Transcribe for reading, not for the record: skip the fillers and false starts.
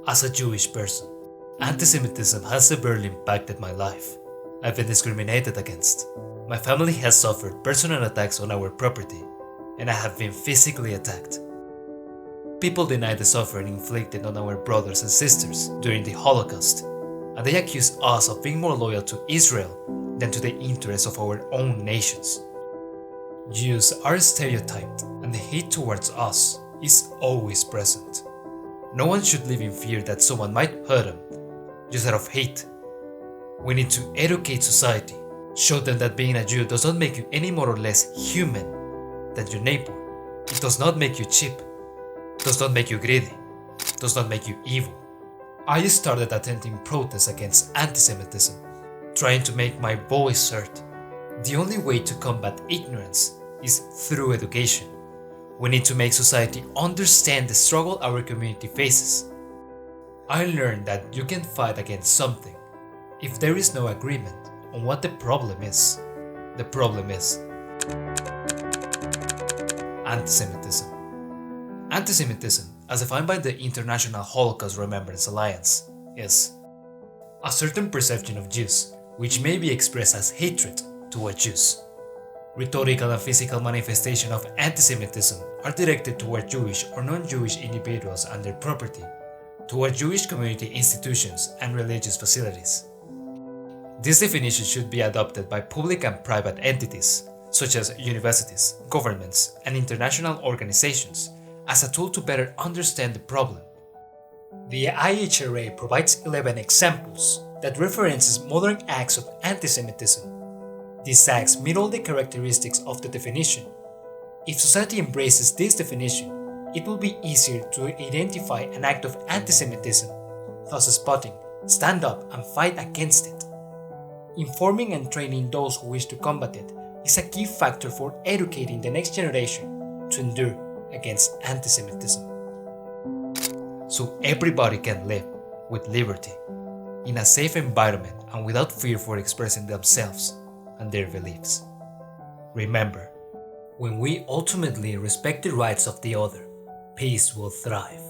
As a Jewish person, anti-Semitism has severely impacted my life. I've been discriminated against. My family has suffered personal attacks on our property, and I have been physically attacked. People deny the suffering inflicted on our brothers and sisters during the Holocaust, and they accuse us of being more loyal to Israel than to the interests of our own nations. Jews are stereotyped, and the hate towards us is always present. No one should live in fear that someone might hurt them just out of hate. We need to educate society, show them that being a Jew does not make you any more or less human than your neighbor. It does not make you cheap, does not make you greedy, does not make you evil. I started attending protests against anti-Semitism, trying to make my voice heard. The only way to combat ignorance is through education. We need to make society understand the struggle our community faces. I learned that you can fight against something if there is no agreement on what the problem is. The problem is anti-Semitism. Anti-Semitism, as defined by the International Holocaust Remembrance Alliance, is a certain perception of Jews which may be expressed as hatred toward Jews. Rhetorical and physical manifestations of anti-Semitism are directed toward Jewish or non-Jewish individuals and their property, toward Jewish community institutions and religious facilities. This definition should be adopted by public and private entities, such as universities, governments, and international organizations, as a tool to better understand the problem. The IHRA provides 11 examples that references modern acts of anti-Semitism. These acts meet all the characteristics of the definition. If society embraces this definition, it will be easier to identify an act of anti-Semitism, thus spotting, stand up, and fight against it. Informing and training those who wish to combat it is a key factor for educating the next generation to endure against anti-Semitism, so everybody can live with liberty, in a safe environment and without fear for expressing themselves and their beliefs. Remember, when we ultimately respect the rights of the other, peace will thrive.